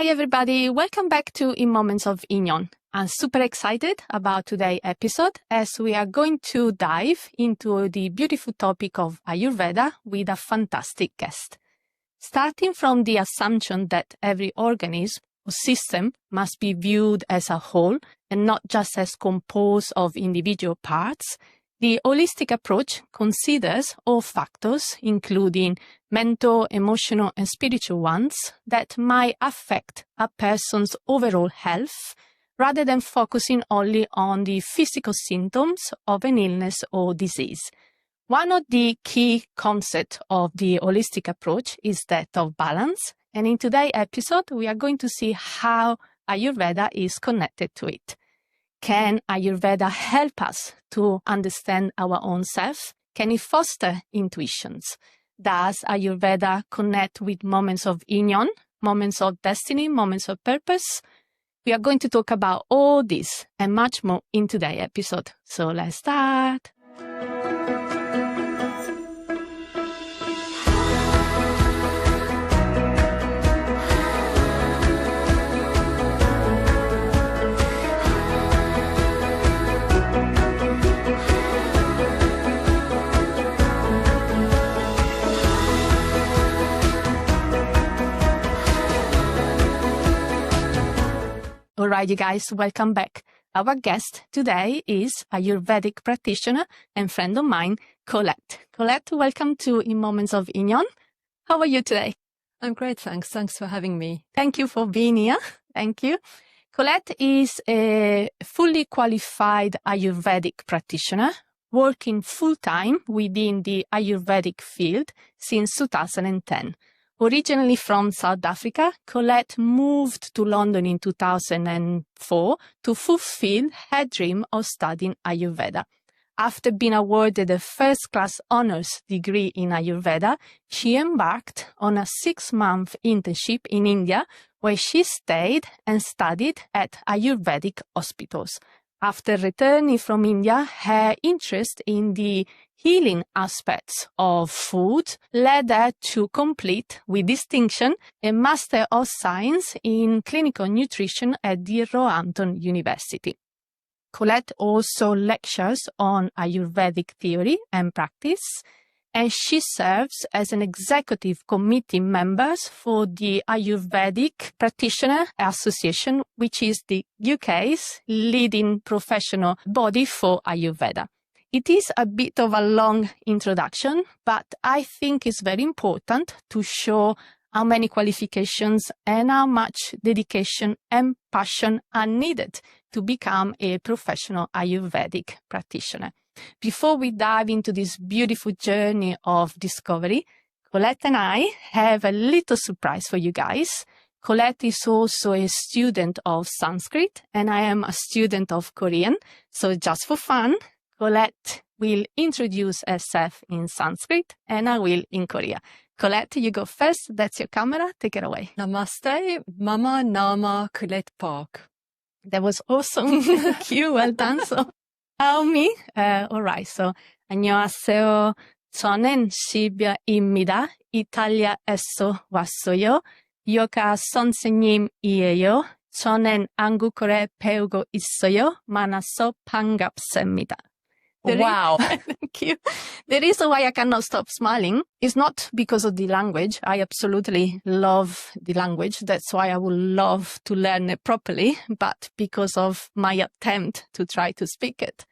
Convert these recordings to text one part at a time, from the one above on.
Hey everybody, welcome back to In Moments of Inyeon. I'm super excited about today's episode as we are going to dive into the beautiful topic of Ayurveda with a fantastic guest. Starting from the assumption that every organism or system must be viewed as a whole and not just as composed of individual parts, the holistic approach considers all factors, including mental, emotional, and spiritual ones, that might affect a person's overall health, rather than focusing only on the physical symptoms of an illness or disease. One of the key concepts of the holistic approach is that of balance, and in today's episode, we are going to see how Ayurveda is connected to it. Can Ayurveda help us to understand our own self? Can it foster intuitions? Does Ayurveda connect with moments of inyeon, moments of destiny, moments of purpose? We are going to talk about all this and much more in today's episode. So let's start. All right, you guys, welcome back. Our guest today is Ayurvedic practitioner and friend of mine, Colette. Colette, welcome to In Moments of Inyeon. How are you today? I'm great, thanks. Thanks for having me. Thank you for being here. Thank you. Colette is a fully qualified Ayurvedic practitioner working full-time within the Ayurvedic field since 2010. Originally from South Africa, Colette moved to London in 2004 to fulfill her dream of studying Ayurveda. After being awarded a first-class honors degree in Ayurveda, she embarked on a 6-month internship in India where she stayed and studied at Ayurvedic hospitals. After returning from India, her interest in the healing aspects of food led her to complete, with distinction, a Master of Science in Clinical Nutrition at the Roehampton University. Colette also lectures on Ayurvedic theory and practice, and she serves as an executive committee member for the Ayurvedic Practitioner Association, which is the UK's leading professional body for Ayurveda. It is a bit of a long introduction, but I think it's very important to show how many qualifications and how much dedication and passion are needed to become a professional Ayurvedic practitioner. Before we dive into this beautiful journey of discovery, Colette and I have a little surprise for you guys. Colette is also a student of Sanskrit, and I am a student of Korean. So just for fun, Colette will introduce herself in Sanskrit, and I will in Korea. Colette, you go first. That's your camera. Take it away. Namaste, Mama Nama Colette Park. That was awesome. Thank you. Well done. So, me. All right. So, 안녕하세요. 저는 Silvia입니다. 이탈리아에서 왔어요. 요가 선생님이에요. 저는 한국어를 배우고 있어요. 만나서 반갑습니다. Wow. Thank you. The reason why I cannot stop smiling is not because of the language. I absolutely love the language. That's why I would love to learn it properly, but because of my attempt to try to speak it.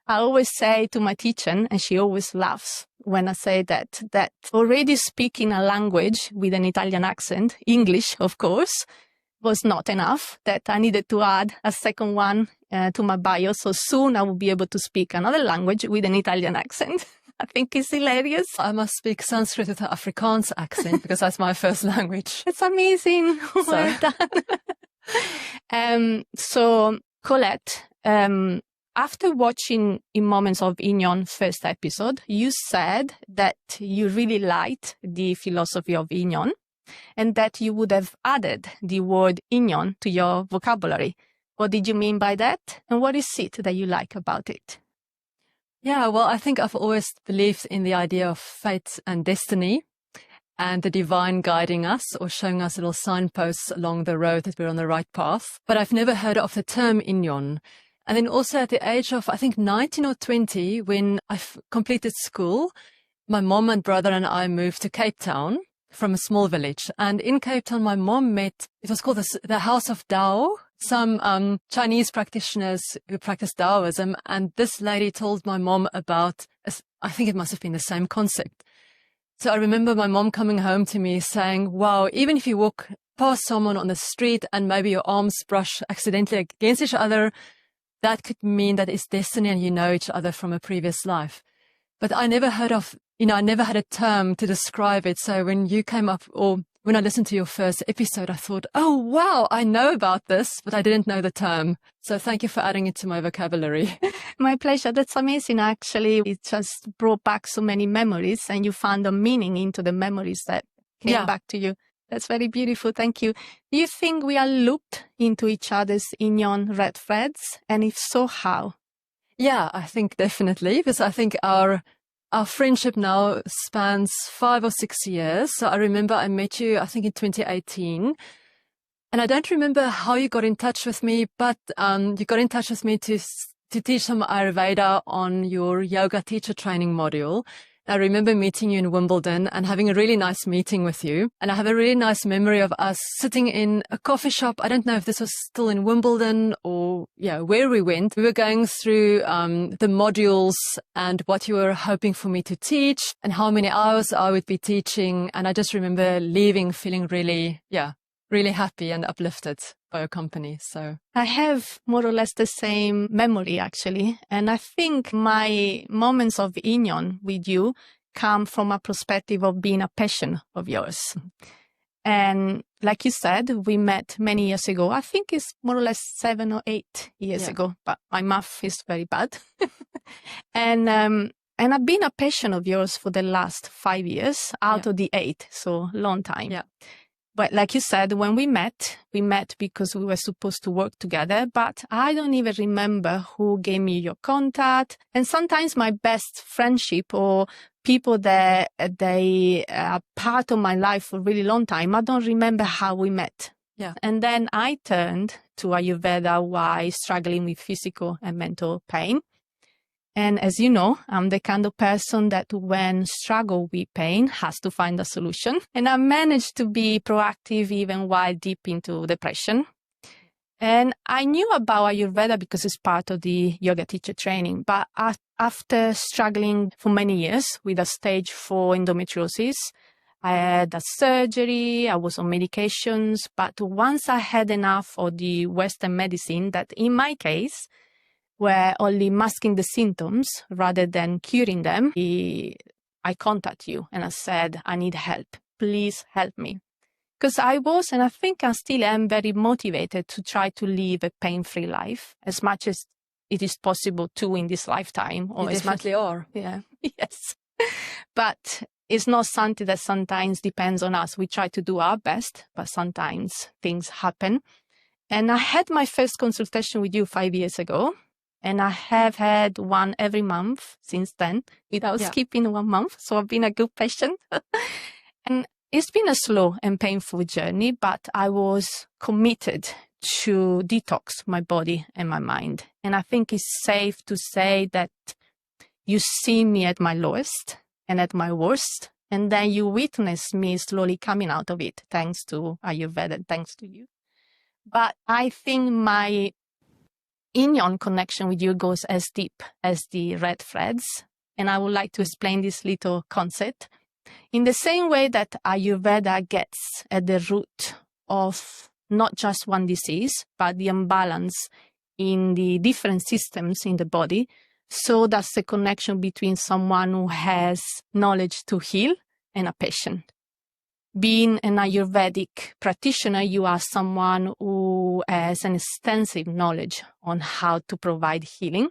I always say to my teacher, and she always laughs when I say that already speaking a language with an Italian accent, English, of course, was not enough, that I needed to add a second one to my bio. So soon I will be able to speak another language with an Italian accent. I think it's hilarious. I must speak Sanskrit with an Afrikaans accent because that's my first language. It's amazing. Well done. So Colette, after watching In Moments of Inyeon first episode, you said that you really liked the philosophy of Inyeon, and that you would have added the word inyeon to your vocabulary. What did you mean by that? And what is it that you like about it? Yeah, well, I think I've always believed in the idea of fate and destiny. and the divine guiding us or showing us little signposts along the road that we're on the right path. But I've never heard of the term Inyeon. And then also at the age of, I think, 19 or 20, when I completed school, my mom and brother and I moved to Cape Town from a small village. And in Cape Town, my mom met, it was called the House of Tao, some Chinese practitioners who practice Taoism. And this lady told my mom about, I think it must have been the same concept. So I remember my mom coming home to me saying, wow, even if you walk past someone on the street and maybe your arms brush accidentally against each other, that could mean that it's destiny and you know each other from a previous life. But I never heard of, I never had a term to describe it. So when you came up, or when I listened to your first episode, I thought, oh, wow, I know about this, but I didn't know the term. So thank you for adding it to my vocabulary. My pleasure. That's amazing, actually. It just brought back so many memories, and you found a meaning into the memories that came back to you. That's very beautiful. Thank you. Do you think we are looped into each other's Inyeon red threads? And if so, how? Yeah, I think definitely, because I think our friendship now spans 5 or 6 years. So I remember I met you, I think in 2018. And I don't remember how you got in touch with me, but you got in touch with me to teach some Ayurveda on your yoga teacher training module. I remember meeting you in Wimbledon and having a really nice meeting with you. And I have a really nice memory of us sitting in a coffee shop. I don't know if this was still in Wimbledon or, where we went. We were going through the modules and what you were hoping for me to teach and how many hours I would be teaching. And I just remember leaving feeling really happy and uplifted by your company. So I have more or less the same memory, actually. And I think my moments of Inyeon with you come from a perspective of being a passion of yours. And like you said, we met many years ago. I think it's more or less 7 or 8 years ago, but my math is very bad. And I've been a patient of yours for the last 5 years out of the 8, so long time. Yeah. But like you said, when we met because we were supposed to work together, but I don't even remember who gave me your contact. And sometimes my best friendship or people that they are part of my life for a really long time, I don't remember how we met. Yeah. And then I turned to Ayurveda while struggling with physical and mental pain. And as you know, I'm the kind of person that when struggle with pain has to find a solution. And I managed to be proactive even while deep into depression. And I knew about Ayurveda because it's part of the yoga teacher training. But after struggling for many years with a stage 4 endometriosis, I had a surgery, I was on medications. But once I had enough of the Western medicine that in my case, were only masking the symptoms rather than curing them, I contacted you and I said, I need help. Please help me. Because I was, and I think I still am, very motivated to try to live a pain-free life as much as it is possible to in this lifetime. Or you definitely are. Yeah, yes. But it's not something that sometimes depends on us. We try to do our best, but sometimes things happen. And I had my first consultation with you 5 years ago. And I have had one every month since then without skipping 1 month. So I've been a good patient. And it's been a slow and painful journey, but I was committed to detox my body and my mind. And I think it's safe to say that you see me at my lowest and at my worst. And then you witness me slowly coming out of it, thanks to Ayurveda, thanks to you. But I think my Inyeon connection with you goes as deep as the red threads. And I would like to explain this little concept. In the same way that Ayurveda gets at the root of not just one disease, but the imbalance in the different systems in the body, so that's the connection between someone who has knowledge to heal and a patient. Being an Ayurvedic practitioner, you are someone who has an extensive knowledge on how to provide healing.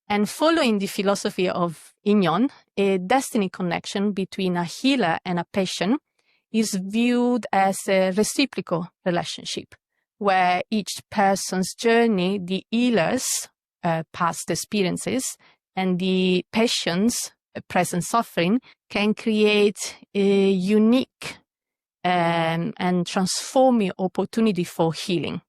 And following the philosophy of Inyeon, a destiny connection between a healer and a patient is viewed as a reciprocal relationship, where each person's journey, the healer's past experiences, and the patient's present suffering can create a unique and transforming opportunity for healing.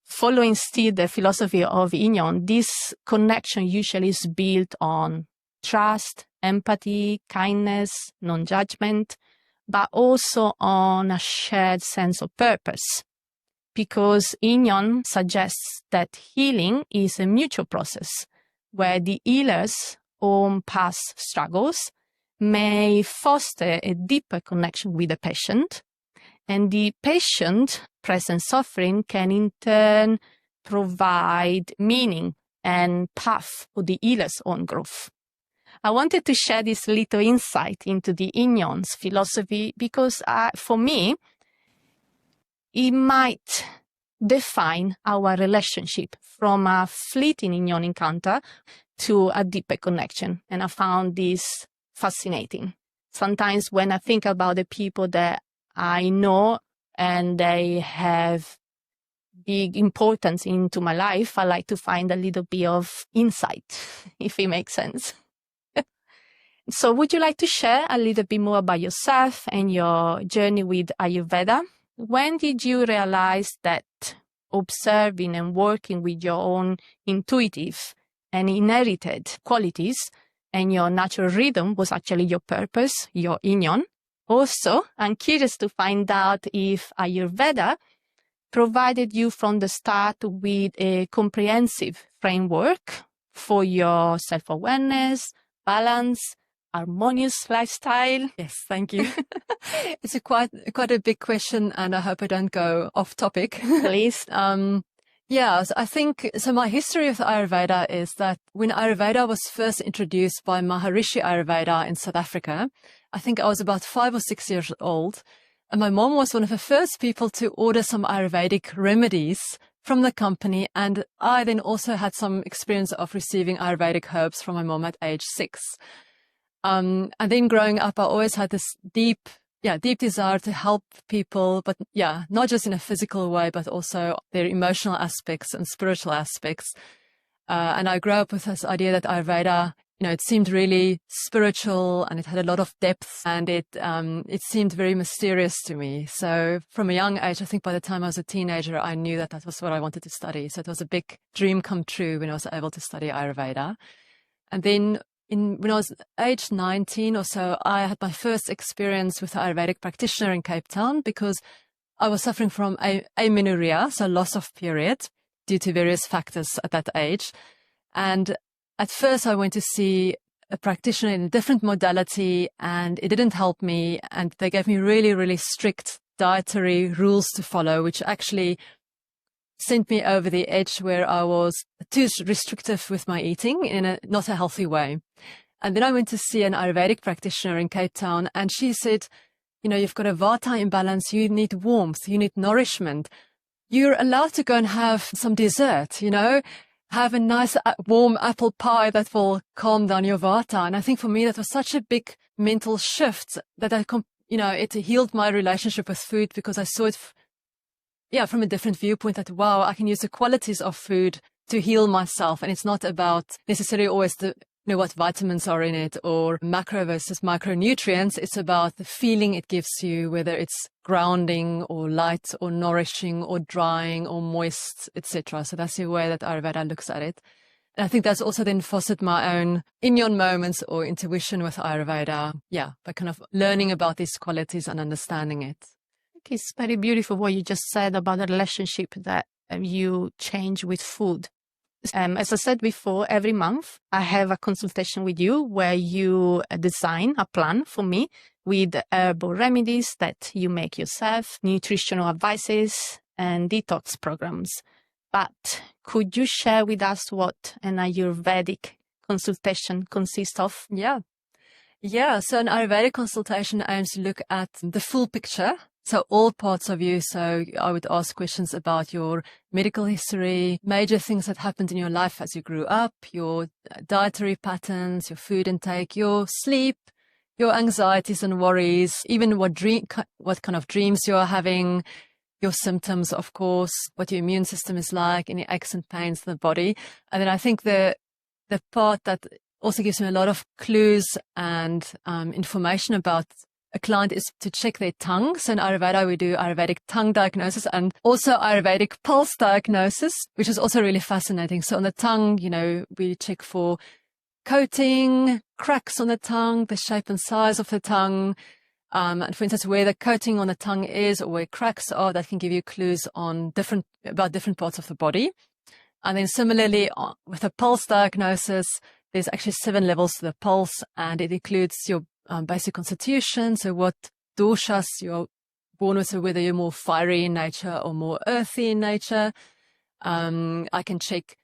Following still the philosophy of Inyeon, this connection usually is built on trust, empathy, kindness, non-judgment, but also on a shared sense of purpose. Because Inyeon suggests that healing is a mutual process where the healer's own past struggles may foster a deeper connection with the patient, and the patient present suffering can in turn provide meaning and path for the healer's own growth. I wanted to share this little insight into the Inyeon's philosophy because for me, it might define our relationship from a fleeting Inyeon encounter to a deeper connection. And I found this fascinating. Sometimes when I think about the people that I know and they have big importance into my life, I like to find a little bit of insight, if it makes sense. So would you like to share a little bit more about yourself and your journey with Ayurveda? When did you realize that observing and working with your own intuitive and inherited qualities and your natural rhythm was actually your purpose, your Inyeon? Also, I'm curious to find out if Ayurveda provided you from the start with a comprehensive framework for your self-awareness, balance, harmonious lifestyle. Yes, thank you. It's quite a big question, and I hope I don't go off topic. Please. Yeah, so I think, so my history with Ayurveda is that when Ayurveda was first introduced by Maharishi Ayurveda in South Africa, I think I was about 5 or 6 years old. And my mom was one of the first people to order some Ayurvedic remedies from the company. And I then also had some experience of receiving Ayurvedic herbs from my mom at age 6. And then growing up, I always had this deep desire to help people, but not just in a physical way, but also their emotional aspects and spiritual aspects. And I grew up with this idea that Ayurveda, it seemed really spiritual and it had a lot of depth, and it seemed very mysterious to me. So from a young age, I think by the time I was a teenager, I knew that was what I wanted to study. So it was a big dream come true when I was able to study Ayurveda. And then when I was age 19 or so, I had my first experience with an Ayurvedic practitioner in Cape Town because I was suffering from amenorrhea, so loss of period, due to various factors at that age. And at first I went to see a practitioner in a different modality, and it didn't help me. And they gave me really, really strict dietary rules to follow, which actually sent me over the edge where I was too restrictive with my eating in not a healthy way. And then I went to see an Ayurvedic practitioner in Cape Town, and she said, you've got a Vata imbalance, you need warmth, you need nourishment. You're allowed to go and have some dessert, have a nice warm apple pie that will calm down your Vata. And I think for me, that was such a big mental shift that it healed my relationship with food, because I saw it from a different viewpoint, that, wow, I can use the qualities of food to heal myself. And it's not about necessarily always what vitamins are in it or macro versus micronutrients. It's about the feeling it gives you, whether it's grounding or light or nourishing or drying or moist, etc. So that's the way that Ayurveda looks at it. And I think that's also then fostered my own Inyeon moments or intuition with Ayurveda. By kind of learning about these qualities and understanding it. It's very beautiful what you just said about the relationship that you change with food. As I said before, every month I have a consultation with you where you design a plan for me with herbal remedies that you make yourself, nutritional advices, and detox programs. But could you share with us what an Ayurvedic consultation consists of? Yeah. So an Ayurvedic consultation aims to look at the full picture. So all parts of you. So I would ask questions about your medical history, major things that happened in your life as you grew up, your dietary patterns, your food intake, your sleep, your anxieties and worries, even what kind of dreams you're having, your symptoms, of course, what your immune system is like, any aches and pains in the body. And then I think the part that also gives me a lot of clues and information about a client is to check their tongue. So in Ayurveda, we do Ayurvedic tongue diagnosis and also Ayurvedic pulse diagnosis, which is also really fascinating. So on the tongue, we check for coating, cracks on the tongue, the shape and size of the tongue. And for instance, where the coating on the tongue is or where cracks are, that can give you clues on about different parts of the body. And then similarly, with a pulse diagnosis, there's actually 7 levels to the pulse, and it includes your basic constitution, so what doshas you're born with, so whether you're more fiery in nature or more earthy in nature. I can check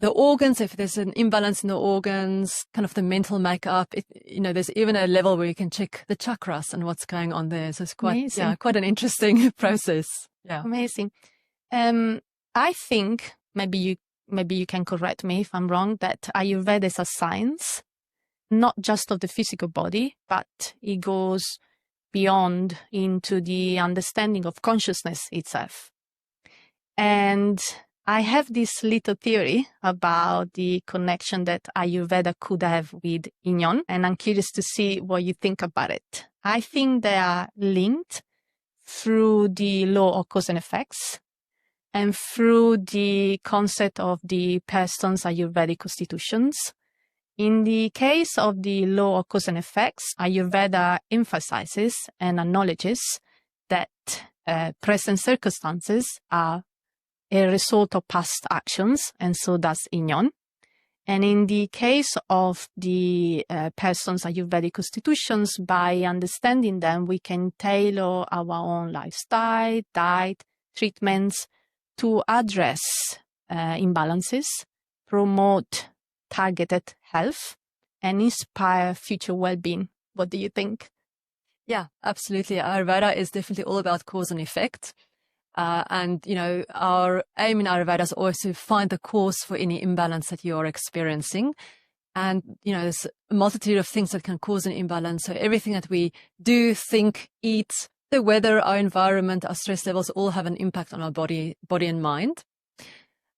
the organs, if there's an imbalance in the organs, kind of the mental makeup. There's even a level where you can check the chakras and what's going on there. So it's quite an interesting process. Yeah. Amazing. I think maybe you can correct me if I'm wrong, that Ayurveda is a science, not just of the physical body, but it goes beyond into the understanding of consciousness itself. And I have this little theory about the connection that Ayurveda could have with Inyeon, and I'm curious to see what you think about it. I think they are linked through the law of cause and effects and through the concept of the person's Ayurvedic constitutions. In the case of the law of cause and effects, Ayurveda emphasizes and acknowledges that present circumstances are a result of past actions, and so does Inyeon. And in the case of the person's Ayurvedic constitutions, by understanding them, we can tailor our own lifestyle, diet, treatments to address imbalances, promote targeted health, and inspire future well-being. What do you think? Yeah, absolutely. Ayurveda is definitely all about cause and effect. And our aim in Ayurveda is always to find the cause for any imbalance that you are experiencing. And, there's a multitude of things that can cause an imbalance. So everything that we do, think, eat, the weather, our environment, our stress levels all have an impact on our body and mind.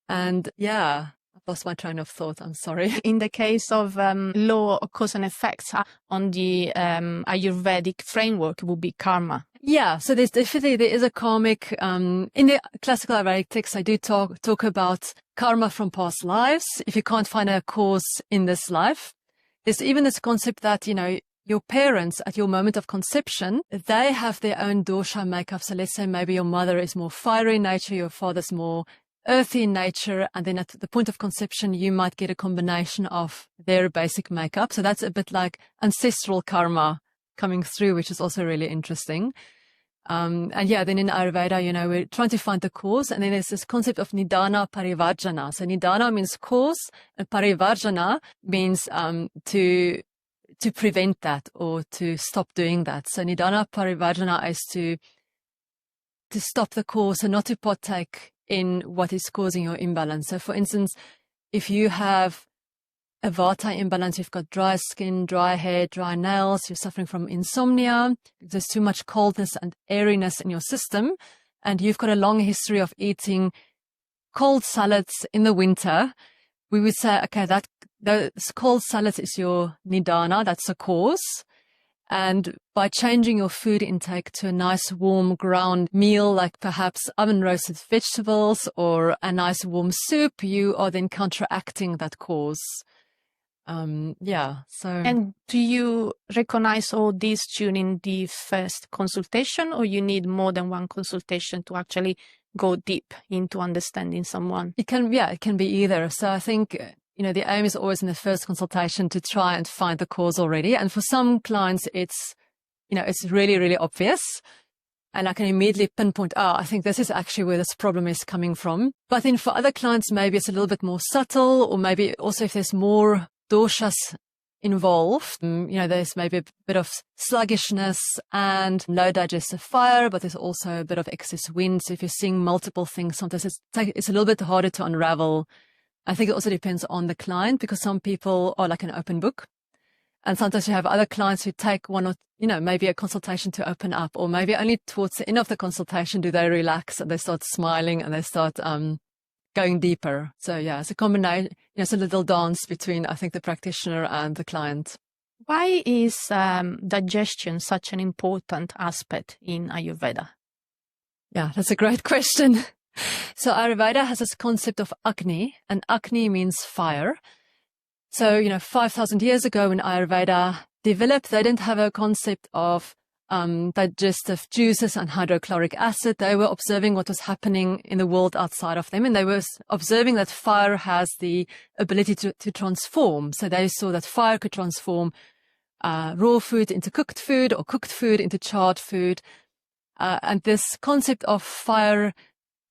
And yeah, I've lost my train of thought. I'm sorry. In the case of law of cause and effects on the Ayurvedic framework, would be karma. Yeah, so there is a karmic, in the classical Ayurvedic texts, I do talk about karma from past lives. If you can't find a cause in this life, there's even this concept that, your parents at your moment of conception, they have their own dosha makeup. So let's say maybe your mother is more fiery in nature, your father's more earthy in nature, and then at the point of conception, you might get a combination of their basic makeup. So that's a bit like ancestral karma coming through, which is also really interesting. And yeah, then in Ayurveda, we're trying to find the cause, and then there's this concept of nidana parivarjana. So nidana means cause, and parivarjana means to prevent that or to stop doing that. So nidana parivarjana is to stop the cause and not to partake in what is causing your imbalance. So for instance, if you have a vata imbalance, you've got dry skin, dry hair, dry nails, you're suffering from insomnia, there's too much coldness and airiness in your system, and you've got a long history of eating cold salads in the winter, we would say, okay, those cold salads is your nidana, that's the cause. And by changing your food intake to a nice warm ground meal, like perhaps oven roasted vegetables or a nice warm soup, you are then counteracting that cause. And do you recognize all this during the first consultation, or you need more than one consultation to actually go deep into understanding someone? It can be either. So I think, the aim is always in the first consultation to try and find the cause already. And for some clients, it's really, really obvious. And I can immediately pinpoint, I think this is actually where this problem is coming from. But then for other clients, maybe it's a little bit more subtle, or maybe also if there's more doshas involved, there's maybe a bit of sluggishness and low digestive fire, but there's also a bit of excess wind. So if you're seeing multiple things, sometimes it's a little bit harder to unravel. I think it also depends on the client, because some people are like an open book. And sometimes you have other clients who take one or, maybe a consultation to open up, or maybe only towards the end of the consultation do they relax and they start smiling and they start, going deeper. So yeah, it's a combination, it's a little dance between, I think, the practitioner and the client. Why is digestion such an important aspect in Ayurveda? Yeah, that's a great question. So Ayurveda has this concept of Agni, and Agni means fire. So, 5,000 years ago when Ayurveda developed, they didn't have a concept of digestive juices and hydrochloric acid. They were observing what was happening in the world outside of them, and they were observing that fire has the ability to transform. So they saw that fire could transform raw food into cooked food, or cooked food into charred food. And this concept of fire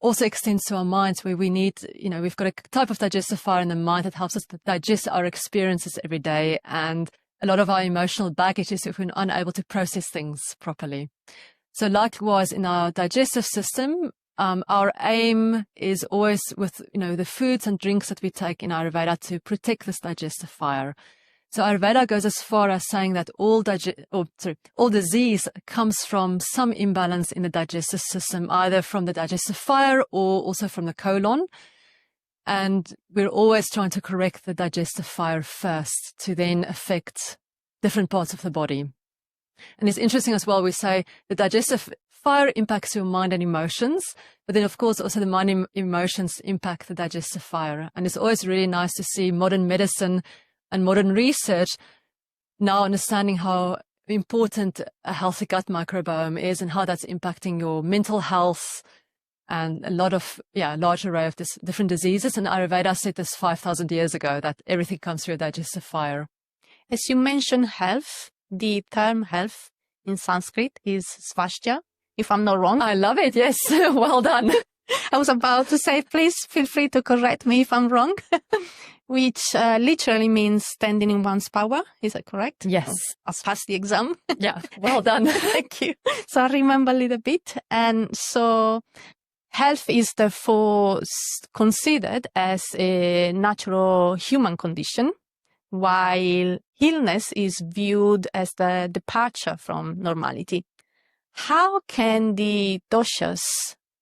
also extends to our minds, where we need, we've got a type of digestive fire in the mind that helps us to digest our experiences every day. And a lot of our emotional baggage is if we're unable to process things properly. So likewise, in our digestive system, our aim is always with, the foods and drinks that we take in Ayurveda to protect this digestive fire. So Ayurveda goes as far as saying that all disease comes from some imbalance in the digestive system, either from the digestive fire or also from the colon. And we're always trying to correct the digestive fire first to then affect different parts of the body. And it's interesting as well, we say the digestive fire impacts your mind and emotions, but then of course also the mind and emotions impact the digestive fire. And it's always really nice to see modern medicine and modern research now understanding how important a healthy gut microbiome is and how that's impacting your mental health and a lot of, large array of different diseases. And Ayurveda said this 5,000 years ago, that everything comes through a digestive fire. As you mentioned health, the term health in Sanskrit is svasthya, if I'm not wrong. I love it, yes. Well done. I was about to say, please feel free to correct me if I'm wrong, which literally means standing in one's power. Is that correct? Yes. I've passed the exam. Yeah, well done. Thank you. So I remember a little bit. And so health is therefore considered as a natural human condition, while illness is viewed as the departure from normality. How can the doshas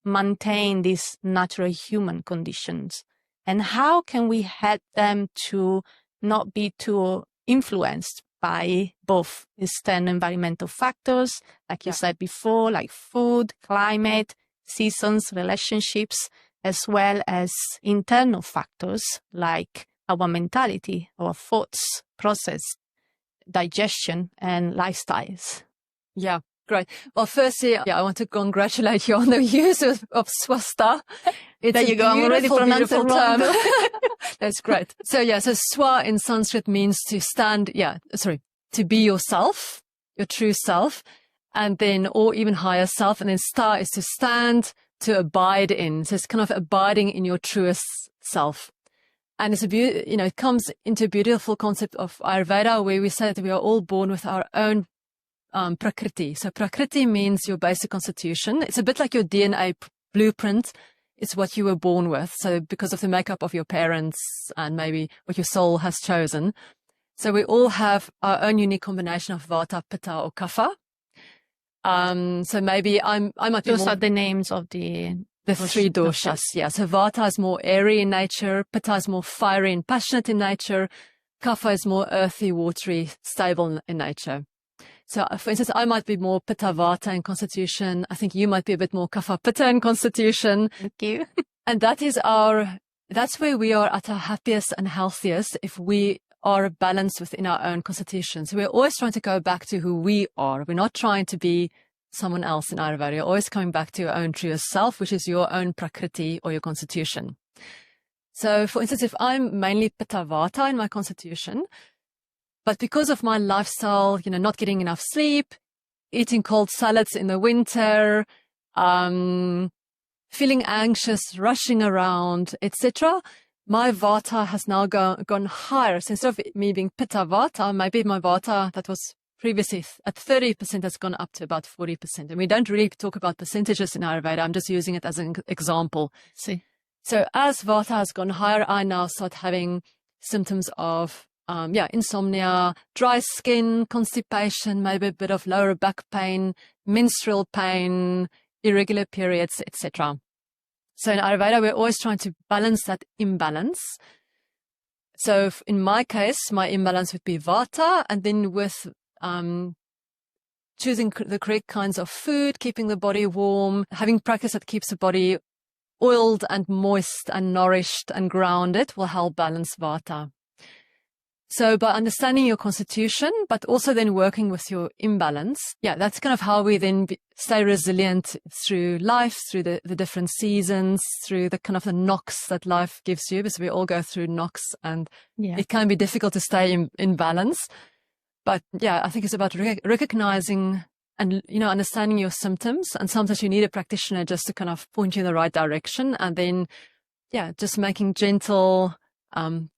maintain these natural human conditions? And how can we help them to not be too influenced by both external environmental factors, like you said before, like food, climate, seasons, relationships, as well as internal factors like our mentality, our thoughts, process, digestion, and lifestyles? Yeah. Great. Well, firstly, I want to congratulate you on the use of swasta. It's there you go. I'm already pronouncing it wrong. That's great. So swa in Sanskrit means to stand, to be yourself, your true self, and then, or even higher self. And then sta is to stand, to abide in. So it's kind of abiding in your truest self. And it's it comes into a beautiful concept of Ayurveda, where we say that we are all born with our own prakriti. So prakriti means your basic constitution. It's a bit like your DNA blueprint. It's what you were born with. So because of the makeup of your parents and maybe what your soul has chosen. So we all have our own unique combination of vata, pitta, or kapha. So maybe I might be Those are the names of the three doshas. Yeah. So vata is more airy in nature. Pitta is more fiery and passionate in nature. Kapha is more earthy, watery, stable in nature. So, for instance, I might be more pitta vata in constitution. I think you might be a bit more kapha pitta in constitution. Thank you. And that's where we are at our happiest and healthiest if we are balanced within our own constitution. So we're always trying to go back to who we are. We're not trying to be someone else in Ayurveda. You're always coming back to your own truest self, which is your own prakriti or your constitution. So, for instance, if I'm mainly pitta vata in my constitution, but because of my lifestyle, not getting enough sleep, eating cold salads in the winter, feeling anxious, rushing around, etc., my vata has now gone higher. So instead of me being pitta vata, maybe my vata that was previously at 30% has gone up to about 40%. And we don't really talk about percentages in Ayurveda. I'm just using it as an example. See. So as vata has gone higher, I now start having symptoms of insomnia, dry skin, constipation, maybe a bit of lower back pain, menstrual pain, irregular periods, etc. So in Ayurveda, we're always trying to balance that imbalance. So in my case, my imbalance would be Vata, and then with choosing the correct kinds of food, keeping the body warm, having practice that keeps the body oiled and moist and nourished and grounded will help balance Vata. So by understanding your constitution, but also then working with your imbalance, that's kind of how we then stay resilient through life, through the different seasons, through the kind of the knocks that life gives you, because we all go through knocks, and it can be difficult to stay in balance. But I think it's about recognizing and, understanding your symptoms. And sometimes you need a practitioner just to kind of point you in the right direction. And then, just making gentle,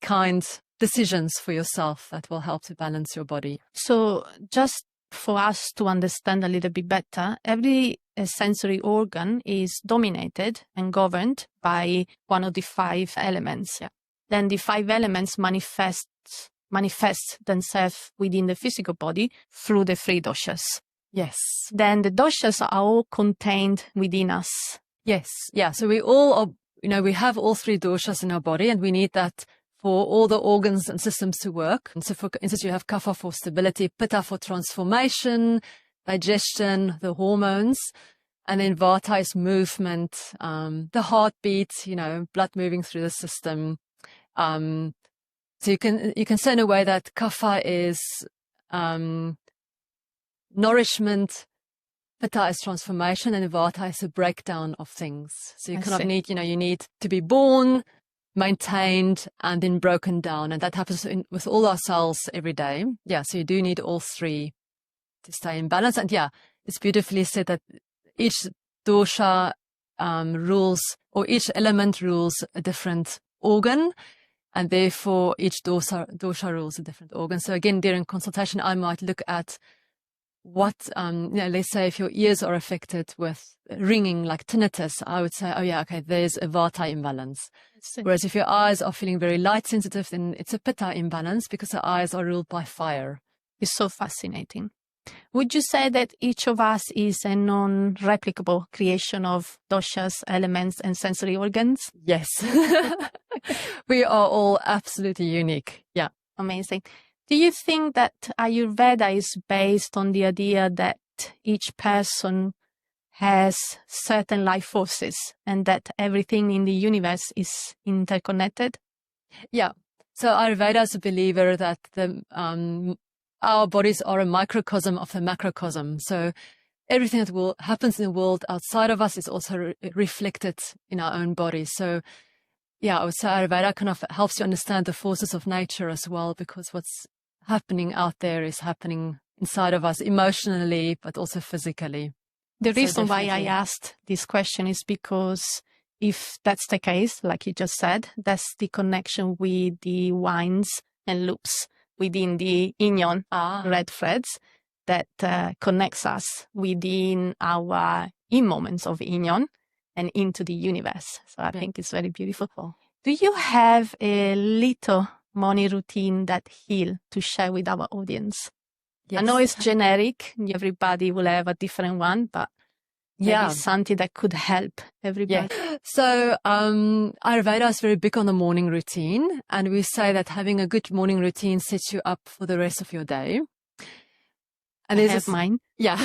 kind decisions for yourself that will help to balance your body. So just for us to understand a little bit better, every sensory organ is dominated and governed by one of the 5 elements. Then the 5 elements manifest themselves within the physical body through the 3 doshas. Yes. Then the doshas are all contained within us. Yes. Yeah. So we all are, we have all 3 doshas in our body, and we need that for all the organs and systems to work. And so for instance, you have Kapha for stability, Pitta for transformation, digestion, the hormones, and then Vata is movement, the heartbeat, blood moving through the system. So you can say in a way that Kapha is nourishment, Pitta is transformation, and Vata is a breakdown of things. So you kind of need, you need to be born, maintained, and then broken down. And that happens with all our cells every day. So you do need all 3 to stay in balance. And it's beautifully said that each dosha rules, or each element rules a different organ, and therefore each dosha rules a different organ. So again, during consultation, I might look at what, let's say if your ears are affected with ringing like tinnitus, I would say, there's a Vata imbalance. Whereas if your eyes are feeling very light sensitive, then it's a Pitta imbalance, because the eyes are ruled by fire. It's so fascinating. Would you say that each of us is a non-replicable creation of doshas, elements, and sensory organs? Yes. We are all absolutely unique. Yeah. Amazing. Do you think that Ayurveda is based on the idea that each person has certain life forces and that everything in the universe is interconnected? Yeah. So Ayurveda is a believer that our bodies are a microcosm of the macrocosm. So everything that happens in the world outside of us is also reflected in our own bodies. So I would say Ayurveda kind of helps you understand the forces of nature as well, because what's happening out there is happening inside of us emotionally, but also physically. The reason why I asked this question is because if that's the case, like you just said, that's the connection with the winds and loops within the Inyeon red threads that connects us within our In Moments of Inyeon and into the universe. So I think it's very beautiful. Do you have a little morning routine that heal to share with our audience? Yes. I know it's generic. Everybody will have a different one, but maybe something that could help everybody. Yeah. So Ayurveda is very big on the morning routine, and we say that having a good morning routine sets you up for the rest of your day. And I have mine. Yeah.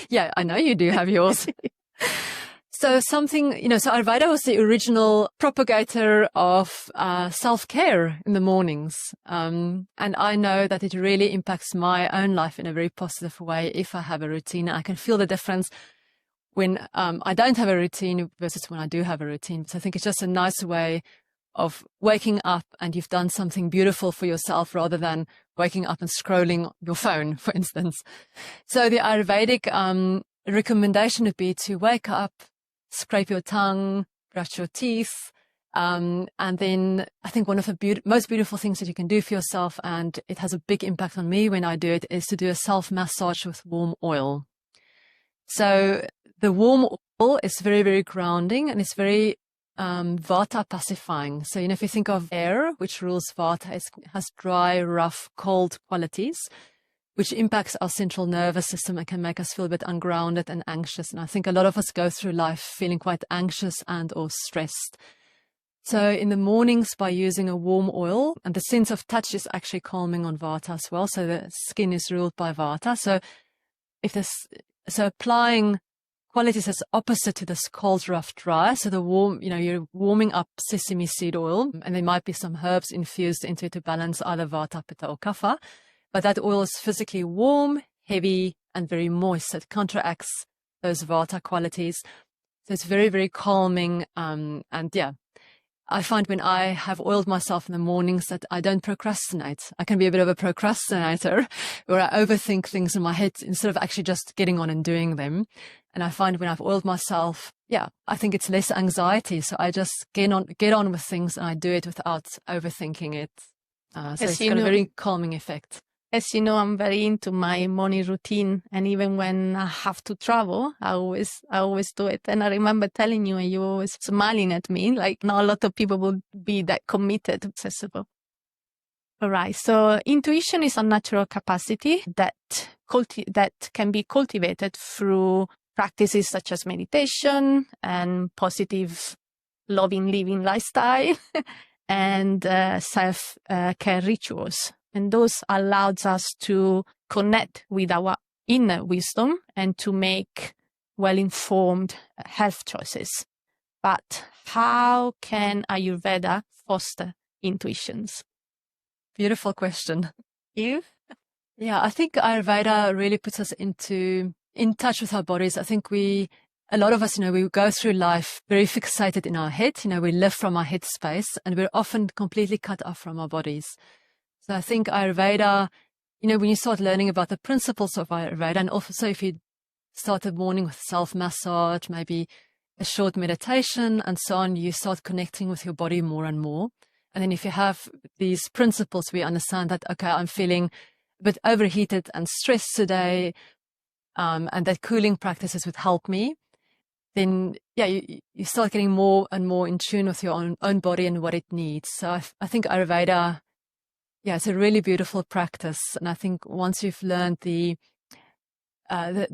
Yeah, I know you do have yours. So so Ayurveda was the original propagator of self-care in the mornings. And I know that it really impacts my own life in a very positive way if I have a routine. I can feel the difference when I don't have a routine versus when I do have a routine. So I think it's just a nice way of waking up and you've done something beautiful for yourself rather than waking up and scrolling your phone, for instance. So the Ayurvedic recommendation would be to wake up, scrape your tongue, brush your teeth, and then I think one of the most beautiful things that you can do for yourself, and it has a big impact on me when I do it, is to do a self-massage with warm oil. So the warm oil is very, very grounding, and it's very Vata pacifying. So, if you think of air, which rules Vata, it has dry, rough, cold qualities, which impacts our central nervous system and can make us feel a bit ungrounded and anxious. And I think a lot of us go through life feeling quite anxious and or stressed. So in the mornings, by using a warm oil, and the sense of touch is actually calming on Vata as well. So the skin is ruled by Vata. So applying qualities as opposite to this cold, rough, dry. So the warm, you're warming up sesame seed oil, and there might be some herbs infused into it to balance either Vata, Pitta, or Kapha. But that oil is physically warm, heavy, and very moist. So it counteracts those Vata qualities. So it's very, very calming. I find when I have oiled myself in the mornings that I don't procrastinate. I can be a bit of a procrastinator where I overthink things in my head instead of actually just getting on and doing them. And I find when I've oiled myself, I think it's less anxiety. So I just get on with things and I do it without overthinking it. So it's got a very calming effect. As you know, I'm very into my morning routine, and even when I have to travel, I always do it. And I remember telling you, and you were always smiling at me, like not a lot of people would be that committed, accessible. All right. So intuition is a natural capacity that can be cultivated through practices such as meditation and positive, loving living lifestyle and self-care rituals. And those allows us to connect with our inner wisdom and to make well-informed health choices. But how can Ayurveda foster intuitions? Beautiful question. You? Yeah, I think Ayurveda really puts us in touch with our bodies. I think a lot of us, we go through life very fixated in our head. We live from our head space, and we're often completely cut off from our bodies. So I think Ayurveda, when you start learning about the principles of Ayurveda, and also if you start the morning with self-massage, maybe a short meditation and so on, you start connecting with your body more and more. And then if you have these principles, we understand that, okay, I'm feeling a bit overheated and stressed today, and that cooling practices would help me. Then, you start getting more and more in tune with your own body and what it needs. So I think Ayurveda, it's a really beautiful practice. And I think once you've learned the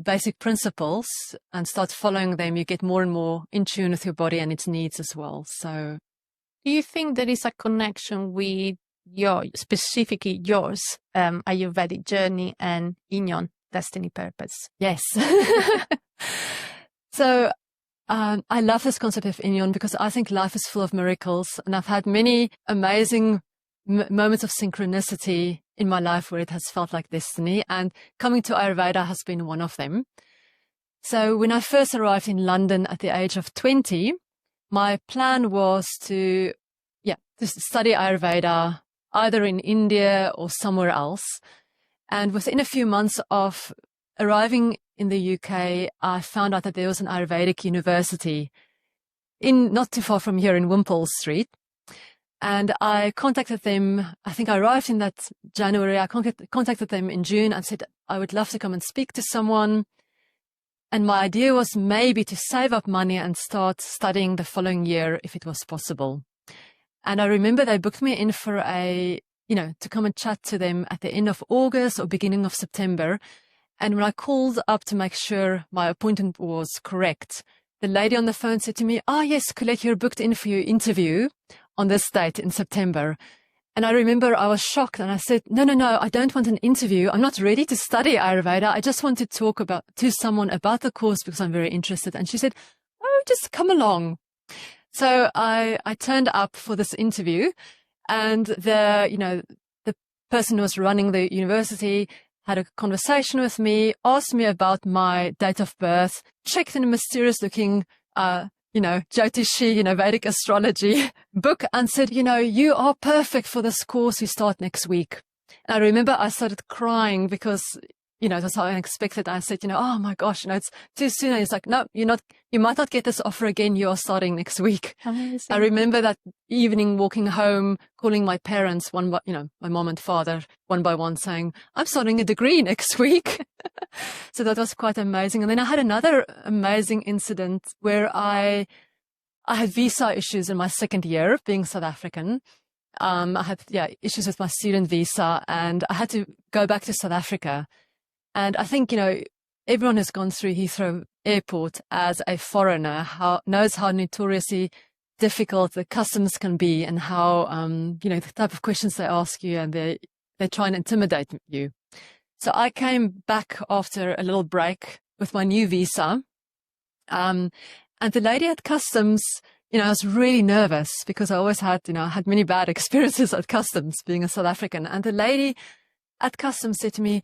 basic principles and start following them, you get more and more in tune with your body and its needs as well. So, do you think there is a connection with specifically yours, Ayurvedic journey and Inyeon, destiny purpose? Yes. So, I love this concept of Inyeon because I think life is full of miracles, and I've had many amazing moments of synchronicity in my life where it has felt like destiny, and coming to Ayurveda has been one of them. So when I first arrived in London at the age of 20, my plan was to study Ayurveda either in India or somewhere else. And within a few months of arriving in the UK, I found out that there was an Ayurvedic university not too far from here in Wimpole Street. And I contacted them. I think I arrived in that January. I contacted them in June and said, I would love to come and speak to someone. And my idea was maybe to save up money and start studying the following year if it was possible. And I remember they booked me in for to come and chat to them at the end of August or beginning of September. And when I called up to make sure my appointment was correct, the lady on the phone said to me, yes, Colette, you're booked in for your interview on this date in September. And I remember I was shocked and I said, no, I don't want an interview. I'm not ready to study Ayurveda. I just want to talk to someone about the course because I'm very interested. And she said, just come along. So I turned up for this interview, and the person who was running the university had a conversation with me, asked me about my date of birth, checked in a mysterious looking, Jyotishi, Vedic astrology book, and said, you are perfect for this course. We start next week. And I remember I started crying because, that's how unexpected. I said, oh my gosh, it's too soon. And he's like, no, you might not get this offer again. You are starting next week. Amazing. I remember that evening walking home, calling my parents, my mom and father, one by one, saying, I'm starting a degree next week. So that was quite amazing. And then I had another amazing incident where I had visa issues in my second year of being South African. I had issues with my student visa, and I had to go back to South Africa. And I think, everyone who's gone through Heathrow Airport as a foreigner knows how notoriously difficult the customs can be, and how, the type of questions they ask you, and they try and intimidate you. So I came back after a little break with my new visa. And the lady at customs, I was really nervous because I always had, I had many bad experiences at customs being a South African. And the lady at customs said to me,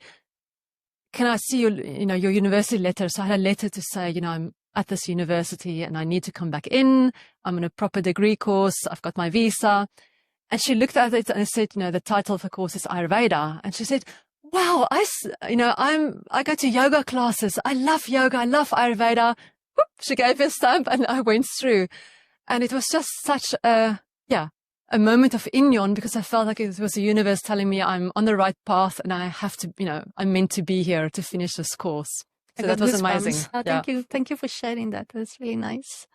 "Can I see your university letter?" So I had a letter to say, I'm at this university and I need to come back in. I'm in a proper degree course. I've got my visa. And she looked at it and said, the title of the course is Ayurveda. And she said, "Wow, I go to yoga classes. I love yoga. I love Ayurveda." Whoop, she gave me a stamp and I went through. And it was just such a moment of Inyeon, because I felt like it was the universe telling me I'm on the right path and I have to, I'm meant to be here to finish this course. So that was amazing. Oh, thank you. Thank you for sharing that. That's really nice.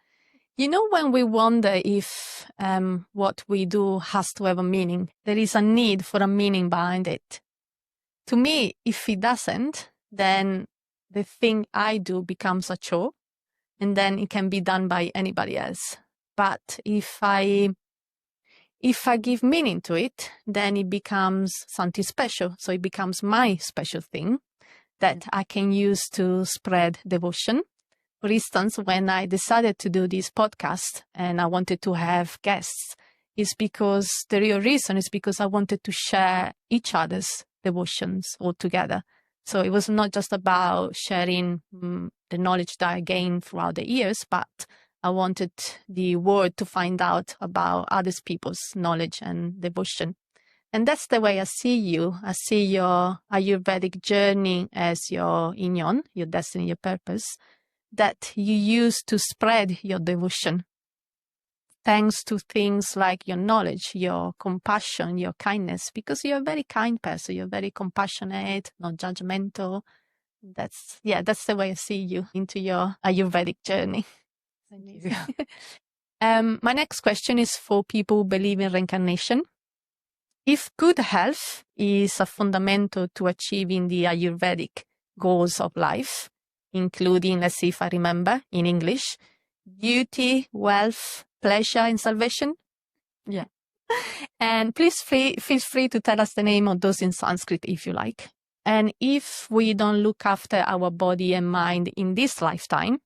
When we wonder if what we do has to have a meaning, there is a need for a meaning behind it. To me, if it doesn't, then the thing I do becomes a chore, and then it can be done by anybody else. But if I give meaning to it, then it becomes something special. So it becomes my special thing that I can use to spread devotion. For instance, when I decided to do this podcast and I wanted to have guests, the real reason is because I wanted to share each other's devotions all together. So it was not just about sharing the knowledge that I gained throughout the years, but I wanted the world to find out about other people's knowledge and devotion. And that's the way I see you. I see your Ayurvedic journey as your Inyeon, your destiny, your purpose, that you use to spread your devotion. Thanks to things like your knowledge, your compassion, your kindness, because you're a very kind person. You're very compassionate, not judgmental. That's the way I see you into your Ayurvedic journey. Thank you. My next question is for people who believe in reincarnation. If good health is a fundamental to achieving the Ayurvedic goals of life, including, let's see if I remember in English, beauty, wealth, pleasure, and salvation. Yeah. And please feel free to tell us the name of those in Sanskrit if you like. And if we don't look after our body and mind in this lifetime,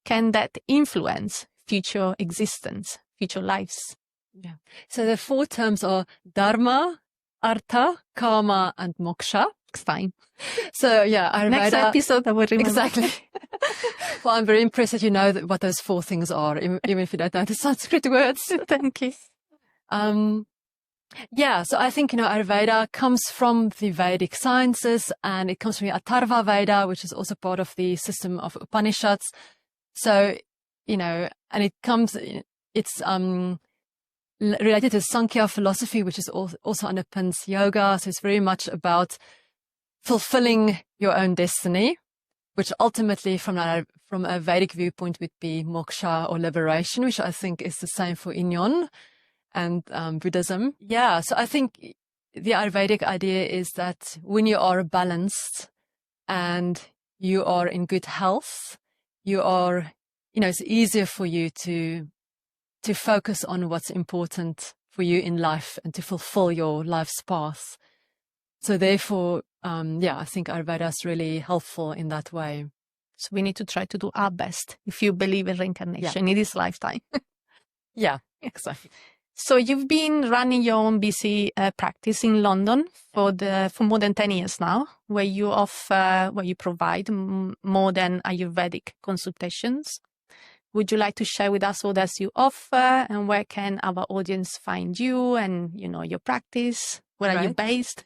can that influence future existence, future lives? Yeah. So the 4 terms are dharma, artha, karma, and moksha. Next time. So Ayurveda. Next episode I will remember. Exactly. Well, I'm very impressed that you know what those 4 things are, even if you don't know the Sanskrit words. Thank you. So I think, Ayurveda comes from the Vedic sciences, and it comes from the Atharva Veda, which is also part of the system of Upanishads. So, and it's related to Sankhya philosophy, which is also underpins yoga. So it's very much about fulfilling your own destiny, which ultimately from a Vedic viewpoint would be moksha or liberation, which I think is the same for Inyeon and Buddhism. Yeah, so I think the Ayurvedic idea is that when you are balanced and you are in good health, you are, it's easier for you to focus on what's important for you in life and to fulfill your life's path. So therefore, I think Ayurveda is really helpful in that way. So we need to try to do our best if you believe in reincarnation in this lifetime. Yeah, exactly. So you've been running your own busy practice in London for more than 10 years now, where you provide more than Ayurvedic consultations. Would you like to share with us what else you offer, and where can our audience find you and, your practice? Where are you based?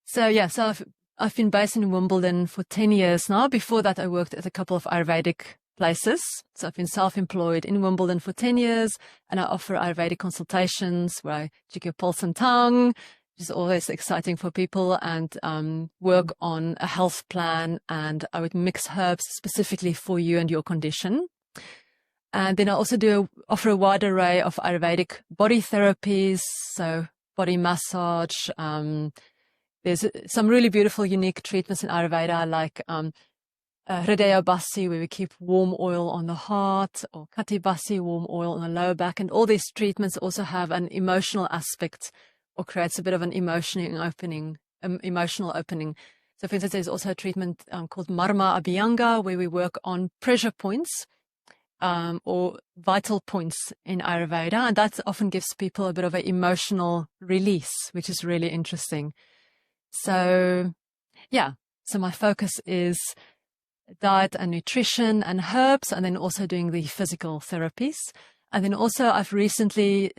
So I've been based in Wimbledon for 10 years now. Before that, I worked at a couple of Ayurvedic places. So I've been self-employed in Wimbledon for 10 years, and I offer Ayurvedic consultations where I check your pulse and tongue, which is always exciting for people, and work on a health plan, and I would mix herbs specifically for you and your condition. And then I also do offer a wide array of Ayurvedic body therapies, so body massage. There's some really beautiful, unique treatments in Ayurveda, like Hridaya Basi, where we keep warm oil on the heart, or Kati Basi, warm oil on the lower back. And all these treatments also have an emotional aspect, or creates a bit of an emotional opening. So, for instance, there's also a treatment called Marma Abhyanga, where we work on pressure points or vital points in Ayurveda. And that often gives people a bit of an emotional release, which is really interesting. So, yeah, so my focus is diet and nutrition and herbs, and then also doing the physical therapies. And then also I've recently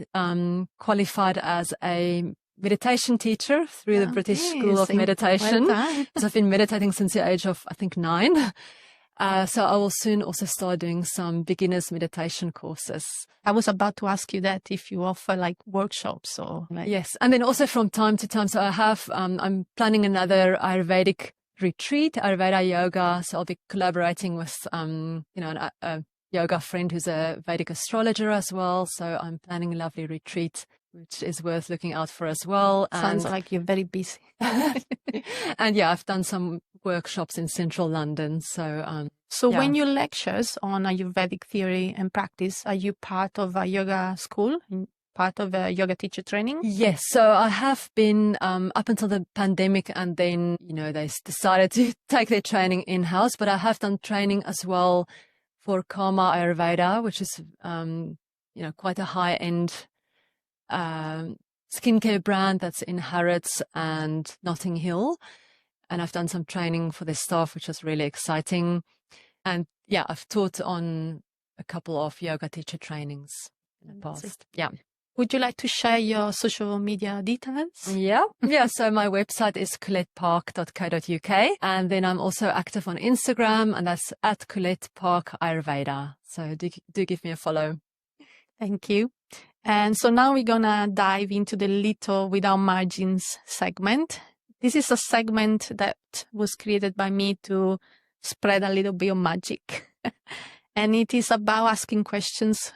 qualified as a meditation teacher through the British School of Meditation. So I've been meditating since the age of, I think, 9. So I will soon also start doing some beginners meditation courses. I was about to ask you that, if you offer like workshops or like... Yes. And then also from time to time. So I have, I'm planning another Ayurvedic retreat, Ayurveda yoga. So I'll be collaborating with, a yoga friend who's a Vedic astrologer as well. So I'm planning a lovely retreat, which is worth looking out for as well. Sounds like you're very busy. And yeah, I've done some workshops in central London. So, when you lectures on Ayurvedic theory and practice, are you part of a yoga school, part of a yoga teacher training? Yes. So I have been up until the pandemic, and then, they decided to take their training in-house, but I have done training as well for Karma Ayurveda, which is, quite a high-end skincare brand that's in Harrods and Notting Hill. And I've done some training for their staff, which was really exciting. And yeah, I've taught on a couple of yoga teacher trainings in the past. Yeah. Would you like to share your social media details? Yeah. Yeah. So my website is colettepark.co.uk. And then I'm also active on Instagram, and that's at Colette Park Ayurveda. So do give me a follow. Thank you. And so now we're going to dive into the Little Without Margins segment. This is a segment that was created by me to spread a little bit of magic. And it is about asking questions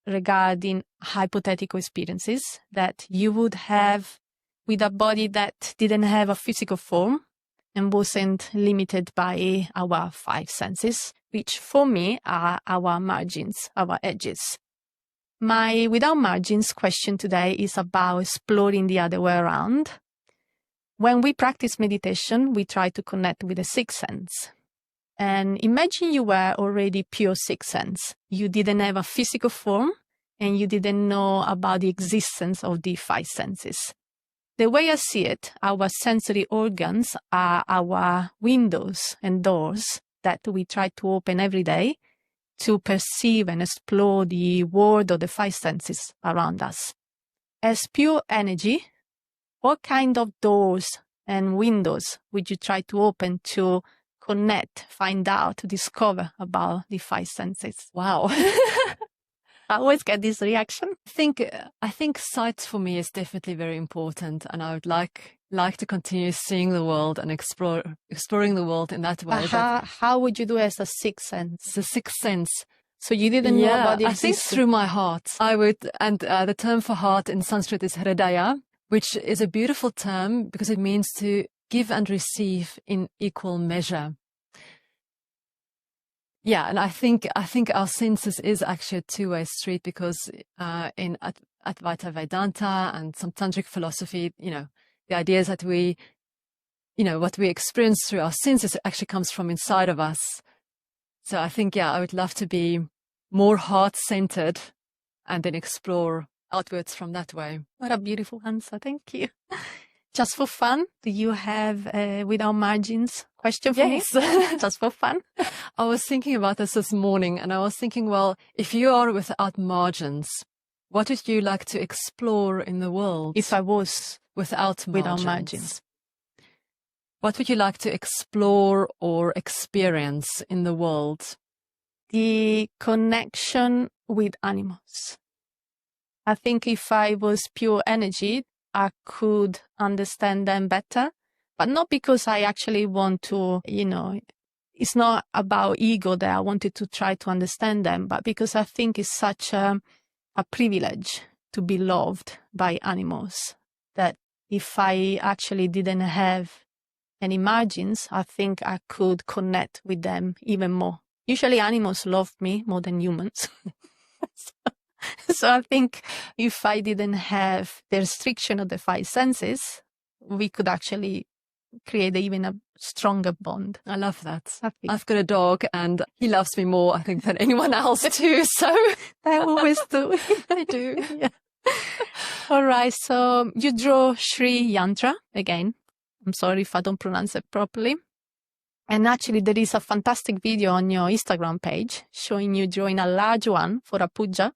regarding hypothetical experiences that you would have with a body that didn't have a physical form and wasn't limited by our 5 senses, which for me are our margins, our edges. My Without Margins question today is about exploring the other way around. When we practice meditation, we try to connect with the sixth sense. And imagine you were already pure sixth sense. You didn't have a physical form, and you didn't know about the existence of the 5 senses. The way I see it, our sensory organs are our windows and doors that we try to open every day to perceive and explore the world of the 5 senses around us. As pure energy, what kind of doors and windows would you try to open to connect, find out, discover about the 5 senses? Wow. I always get this reaction. I think sight for me is definitely very important, and I would like to continue seeing the world and exploring the world in that way. How would you do as a sixth sense? The sixth sense. So you didn't know about the existence? I think through my heart. I would, and the term for heart in Sanskrit is Hridaya, which is a beautiful term because it means to give and receive in equal measure. Yeah, and I think our senses is actually a two-way street, because in Advaita Vedanta and some tantric philosophy, the idea is that we, what we experience through our senses actually comes from inside of us. So I think, I would love to be more heart-centered and then explore outwards from that way. What a beautiful answer. Thank you. Just for fun, do you have Without Margins question for me? Just for fun. I was thinking about this morning, and I was thinking, well, if you are without margins, what would you like to explore in the world? If I was without margins. What would you like to explore or experience in the world? The connection with animals. I think if I was pure energy, I could understand them better, but not because I actually want to, it's not about ego that I wanted to try to understand them, but because I think it's such a privilege to be loved by animals, that if I actually didn't have any margins, I think I could connect with them even more. Usually animals love me more than humans. So I think if I didn't have the restriction of the five senses, we could actually create even a stronger bond. I love that. I've got a dog and he loves me more, I think, than anyone else too. So I always do. I do. Yeah. All right. So you draw Sri Yantra again. I'm sorry if I don't pronounce it properly. And actually, there is a fantastic video on your Instagram page showing you drawing a large one for a puja.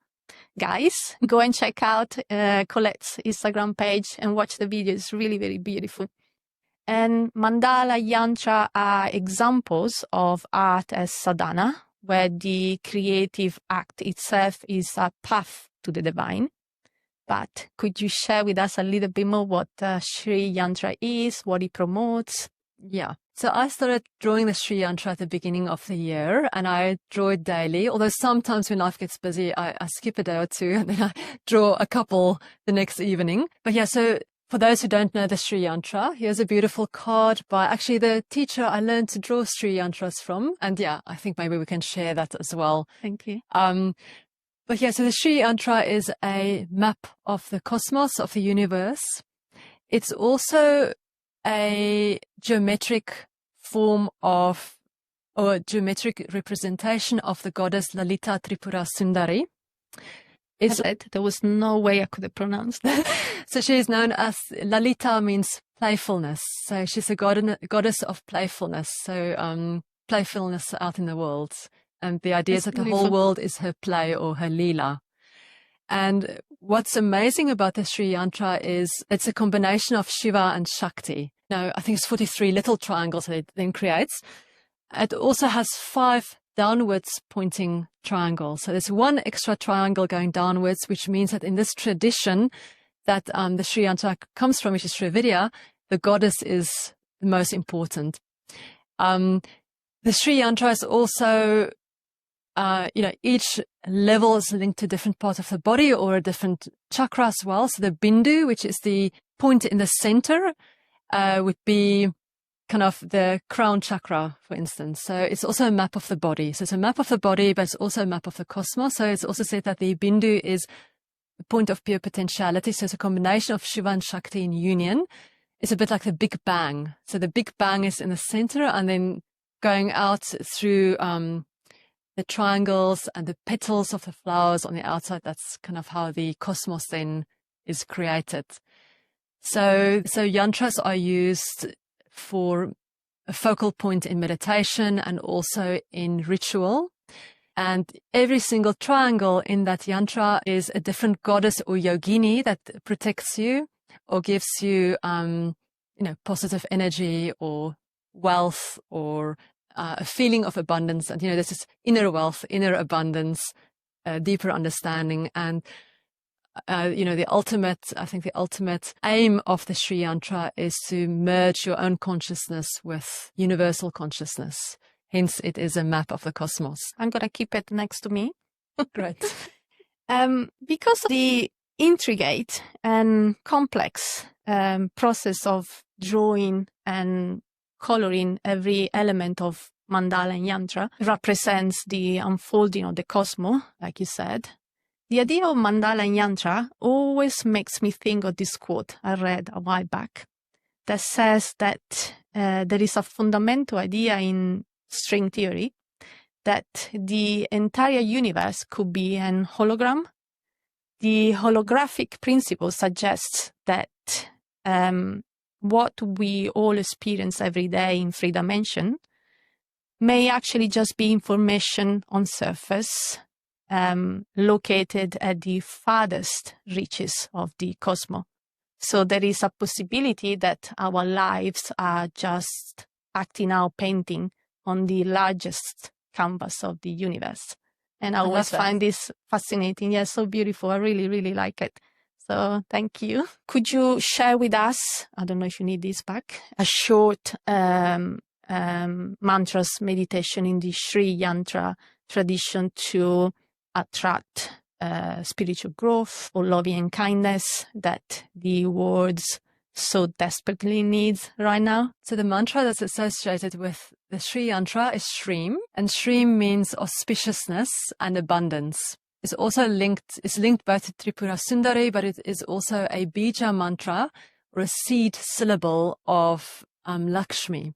Guys, go and check out Colette's Instagram page and watch the video. It's really, very beautiful. And mandala yantra are examples of art as sadhana, where the creative act itself is a path to the divine. But could you share with us a little bit more what Sri Yantra is, what it promotes? Yeah. So I started drawing the Sri Yantra at the beginning of the year, and I draw it daily. Although sometimes when life gets busy, I skip a day or two and then I draw a couple the next evening. But yeah, so for those who don't know the Sri Yantra, here's a beautiful card by actually the teacher I learned to draw Sri Yantras from. And yeah, I think maybe we can share that as well. Thank you. But yeah, so the Sri Yantra is a map of the cosmos, of the universe. It's also a geometric form of, or geometric representation of the goddess Lalita Tripura Sundari. There was no way I could have pronounced that. So she is known as, Lalita means playfulness. So she's a goddess of playfulness. So playfulness out in the world. And the idea is that the whole world is her play or her lila. And what's amazing about the Sri Yantra is it's a combination of Shiva and Shakti. Now, I think it's 43 little triangles that it then creates. It also has 5 downwards pointing triangles. So there's one extra triangle going downwards, which means that in this tradition that the Sri Yantra comes from, which is Ayurveda, the goddess is the most important. The Sri Yantra is also, each level is linked to a different part of the body or a different chakra as well. So the Bindu, which is the point in the center, would be kind of the crown chakra, for instance. So it's also a map of the body. So it's a map of the body, but it's also a map of the cosmos. So it's also said that the Bindu is the point of pure potentiality. So it's a combination of Shiva and Shakti in union. It's a bit like the Big Bang. So the Big Bang is in the center and then going out through the triangles and the petals of the flowers on the outside. That's kind of how the cosmos then is created. So yantras are used for a focal point in meditation and also in ritual. And every single triangle in that yantra is a different goddess or yogini that protects you or gives you, positive energy or wealth or a feeling of abundance. And, this is inner wealth, inner abundance, deeper understanding. And the ultimate aim of the Sri Yantra is to merge your own consciousness with universal consciousness. Hence, it is a map of the cosmos. I'm going to keep it next to me. Great. Because of the intricate and complex process of drawing and coloring every element of mandala and yantra represents the unfolding of the cosmos, like you said. The idea of mandala and yantra always makes me think of this quote I read a while back that says that there is a fundamental idea in string theory that the entire universe could be an hologram. The holographic principle suggests that what we all experience every day in 3 dimensions may actually just be information on surface, located at the farthest reaches of the cosmos. So there is a possibility that our lives are just acting out painting on the largest canvas of the universe. And I always find this fascinating. Yeah, so beautiful. I really, really like it. So thank you. Could you share with us, I don't know if you need this back, a short mantras meditation in the Sri Yantra tradition to attract spiritual growth or loving and kindness that the words so desperately needs right now? So the mantra that's associated with the Sri Yantra is Shreem, and Shreem means auspiciousness and abundance. It's also linked both to Tripura Sundari, but it is also a bija mantra or a seed syllable of Lakshmi.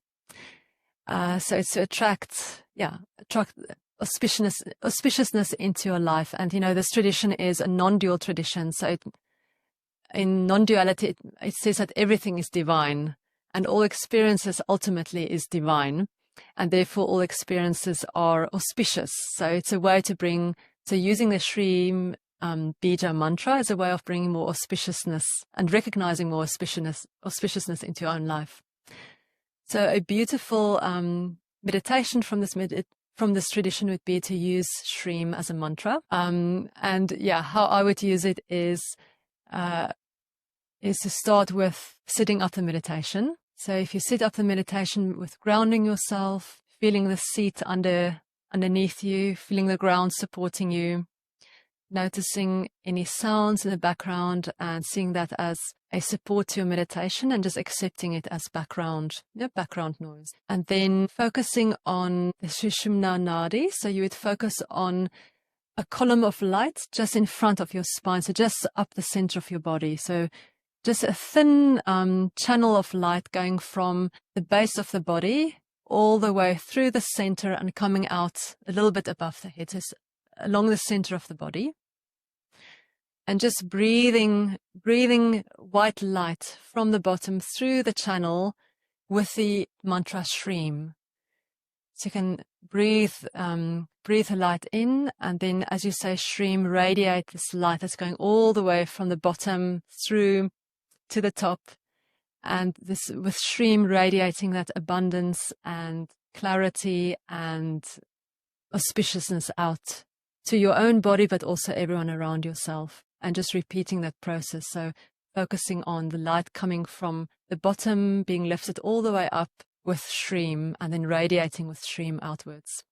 So it's to attract auspiciousness into your life. And, this tradition is a non-dual tradition. So in non-duality, it says that everything is divine and all experiences ultimately is divine. And therefore all experiences are auspicious. So it's a way to so using the Shri Bija mantra is a way of bringing more auspiciousness and recognizing more auspiciousness into your own life. So a beautiful meditation from this tradition would be to use Shreem as a mantra. How I would use it is to start with sitting up the meditation. So if you sit up the meditation with grounding yourself, feeling the seat underneath you, feeling the ground supporting you, noticing any sounds in the background and seeing that as a support to your meditation and just accepting it as background noise. And then focusing on the Sushumna Nadi. So you would focus on a column of light just in front of your spine, so just up the center of your body. So just a thin channel of light going from the base of the body all the way through the center and coming out a little bit above the head, so along the center of the body. And just breathing white light from the bottom through the channel with the mantra Shreem. So you can breathe the light in, and then as you say Shreem, radiate this light that's going all the way from the bottom through to the top. And this with Shreem radiating that abundance and clarity and auspiciousness out to your own body, but also everyone around yourself. And just repeating that process. So focusing on the light coming from the bottom, being lifted all the way up with Shreem, and then radiating with Shreem outwards.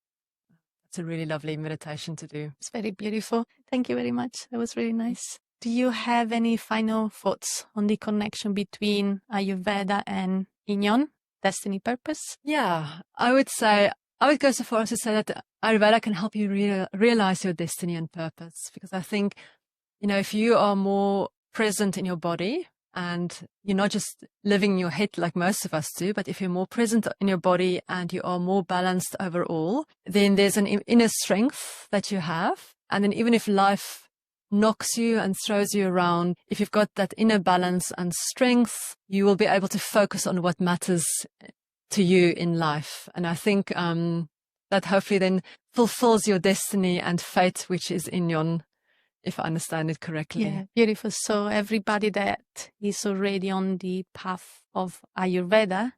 It's a really lovely meditation to do. It's very beautiful. Thank you very much. That was really nice. Do you have any final thoughts on the connection between Ayurveda and Inyeon, destiny purpose? Yeah, I would go so far as to say that Ayurveda can help you realize your destiny and purpose, because I think if you are more present in your body and you're not just living in your head like most of us do, but if you're more present in your body and you are more balanced overall, then there's an inner strength that you have. And then even if life knocks you and throws you around, if you've got that inner balance and strength, you will be able to focus on what matters to you in life. And I think that hopefully then fulfills your destiny and fate, which is Inyeon, if I understand it correctly. Yeah, beautiful. So everybody that is already on the path of Ayurveda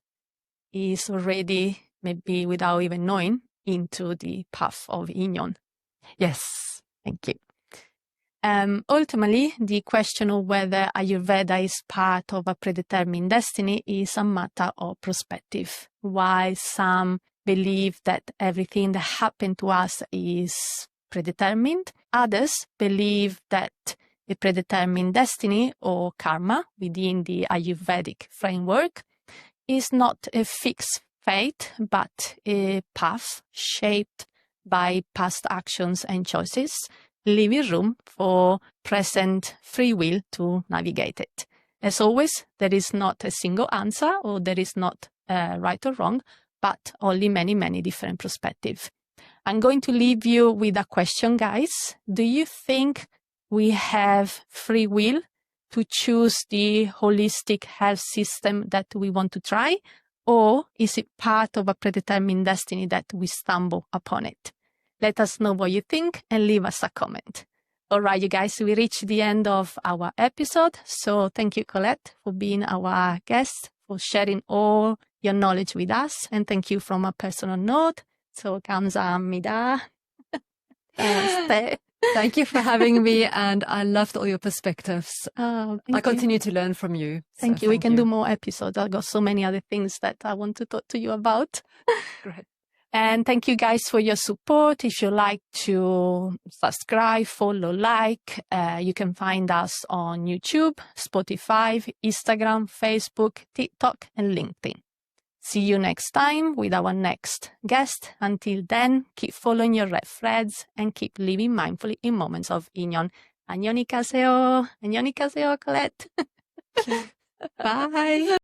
is already, maybe without even knowing, into the path of Inyeon. Yes. Thank you. Ultimately, the question of whether Ayurveda is part of a predetermined destiny is a matter of perspective. While some believe that everything that happened to us is predetermined, others believe that the predetermined destiny or karma within the Ayurvedic framework is not a fixed fate, but a path shaped by past actions and choices, leaving room for present free will to navigate it. As always, there is not a single answer, or there is not right or wrong, but only many, many different perspectives. I'm going to leave you with a question, guys. Do you think we have free will to choose the holistic health system that we want to try? Or is it part of a predetermined destiny that we stumble upon it? Let us know what you think and leave us a comment. All right, you guys, we reached the end of our episode. So thank you, Colette, for being our guest, for sharing all your knowledge with us. And thank you from a personal note. So, 감사합니다. Namaste. Thank you for having me, and I loved all your perspectives. Thank I you. continue to learn from you. Thank you. We can do more episodes. I've got so many other things that I want to talk to you about. Great. And thank you guys for your support. If you like to subscribe, follow, like, you can find us on YouTube, Spotify, Instagram, Facebook, TikTok, and LinkedIn. See you next time with our next guest. Until then, keep following your red threads and keep living mindfully in moments of inyeon. 안녕히 가세요. 안녕히 가세요, Colette. Bye.